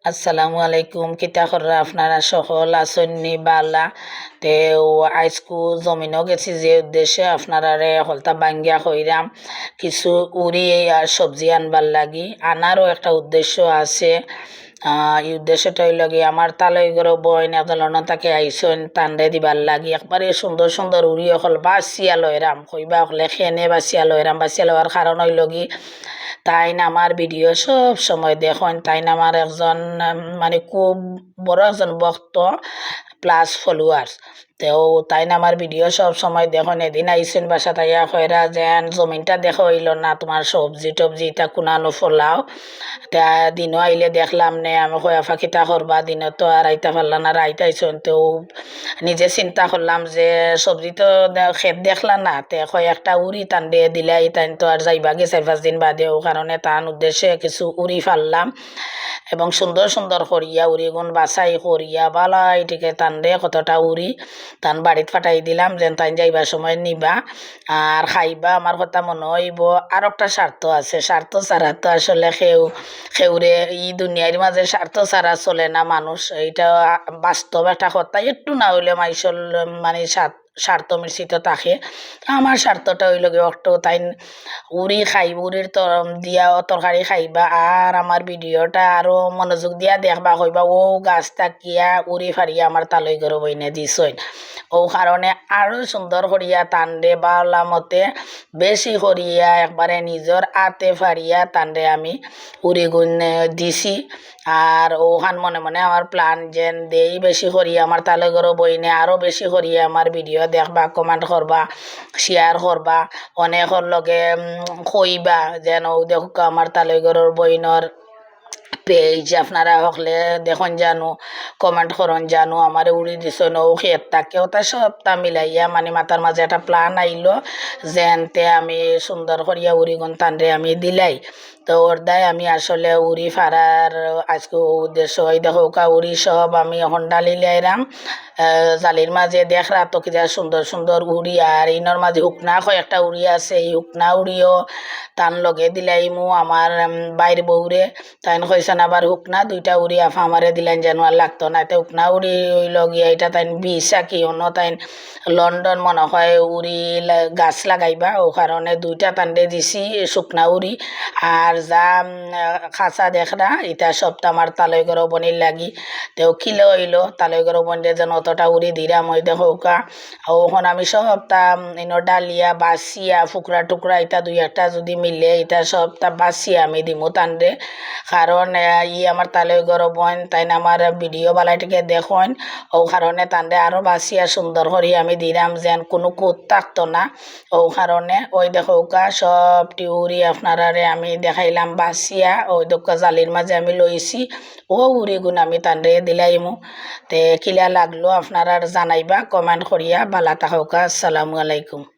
আসসালামু আলাইকুম কিতা খররা আপনারা সকল আসন্নি বালা তে আজকু জমিনও গেছি যে উদ্দেশ্যে আপনারারে হলতা বাঙ্গিয়া কইরাম কিছু উড়ি আর সবজি আনবার লাগি আনারও একটা উদ্দেশ্য আছে। এই উদ্দেশ্যটা হইল গিয়ে আমার তালই গরো বই নেদলন তাকে আইসন তান্ডে দিবার লাগি একবারে সুন্দর সুন্দর উড়ি অকল বাসিয়া লয়রাম কইবা হলে খেনে বাসিয়া লয়রাম বাসিয়া লওয়ার কারণ হইল কি তাইন আমার ভিডিও সব সময় দেখুন তাইন আমার একজন মানে খুব বড় একজন ভক্ত প্লাস ফলোয়ার্স তেও তাইন আমার ভিডিও সব সময় দেখুন এদিন আইসেন বাসা তাইয়া কইরা যেন জমিনটা দেখো হইল না তোমার সবজি টবজি এটা কুনানো ফলাও তা দিনও আইলে দেখলাম নে আমি কয়া ফাঁকিটা করবা দিনও তো আর আইতা পারলাম না আইতাইছন তো নিজে চিন্তা করলাম যে সবজি তো খেত দেখলাম না তে কয় একটা উড়ি টান দিয়ে দিলাই তাই তো আর যাইবা গে 4-5 দিন বাদে ও কারণে তার উদ্দেশ্যে কিছু উড়ি ফাললাম এবং সুন্দর সুন্দর করিয়া উড়ি গুণ বাছাই করিয়া বালা এটিকে টান দিয়ে কতটা উড়ি তান বাড়িত ফাটাই দিলাম যেন তাই যাইবার সময় নিবা আর খাইবা আমার কথা মনে হইব আর একটা স্বার্থ আছে স্বার্থ ছাড়া তো আসলে খেউরে এই দুনিয়ার মাঝে স্বার্থ ছাড়া চলে না মানুষ এইটা বাস্তব একটা কথা একটু না হইলে মাইসল মানে স্বার্থ মিশ্রিত থাকে আমার স্বার্থটা হইল গিয়ে একটু তাই উড়ি খাইব উড়ির দিয়া তরকারি খাইবা আর আমার ভিডিওটা আরো মনোযোগ দিয়া দেখবা কইবা ও গাছ তাকিয়া উড়ি ফারিয়া আমার তালই গরো বইনে দিছইন ও কারণে আরো সুন্দর করিয়া তান্ডে বালা মতে বেশি করিয়া একবারে নিজের আতে ফারিয়া তান্ডে আমি উড়ি গুণ দিছি আর ওখান মনে মনে আমার প্ল্যান যেন দেই বেশি করিয়া আমার তালে গরো বইনে আরো বেশি করিয়া আমার ভিডিও দেখবা কমেন্ট করবা শেয়ার করবা অনেকর লগে কইবা যেন দেখো আমার তালে গরোর বইনর পেজ আপনারা হকলে দেখুন জানো কমেন্ট করুন জানো আমার উড়ি দিছ নৌ খেত তাকে ওটা সবটা মিলাইয়া মানে মাথার মাঝে একটা প্ল্যান আইলো যেনতে আমি সুন্দর করিয়া উড়ি গুণ টানরে আমি দিলাই তো ওর দায় আমি আসলে উড়ি ফারার আজকে উদ্দেশ্য হয় দেখো উড়ি সব আমি এখন ডালি লাইরাম জালির মাঝে দেখরা তো কিনা সুন্দর সুন্দর উড়ি আর ইনর মাঝে হুকনা কয়েকটা উড়ি আছে এই হুকনা উড়িও তান লগে দিলাইমু আমার বাইর বউরে তাইন কইছেন আবার হুকনা দুইটা উড়ি আফা আমারে দিলেন যেন আর লাগতো না তো হুকনা উড়ি লগিয়া এটা তাইন বিশা কি অন্য তাইন লন্ডন মনে হয় উড়ি গাছ লাগাইবা ও কারণে দুইটা তান্ডে দিছি শুকনা উড়ি আর যা খাঁচা দেখরা এটা সবটা আমার তালই গরো বনির লাগি তেও কিলো হইলো তালই গরো বনিরে যেন অতটা উড়ি দিরাম ওই দেখো ওখান আমি সবটা ইনো ডালিয়া বাসিয়া ফুকরা টুকরা এটা দুই একটা যদি মিলে এটা সবটা বাসিয়া আমি দিমু তান্ডে কারণ আমার তালই গরো বন তাই আমার ভিডিও বালাইটিকে দেখুন ও কারণে তান্ডে আরো বাসিয়া সুন্দর করি আমি দিলাম যেন কোনো কুত থাকতো না ও কারণে ওই দেখো সব টিউরি আপনারারে আমি দেখাইলাম বাসিয়া ওই দোকা জালির মাঝে আমি লইছি ও উড়ি গুণ আমি তান্ডে দিলাইমু তে কিলা লাগলো আপনারা জানাইবা কমেন্ট করিয়া বালা থাকা। আসসালামু আলাইকুম।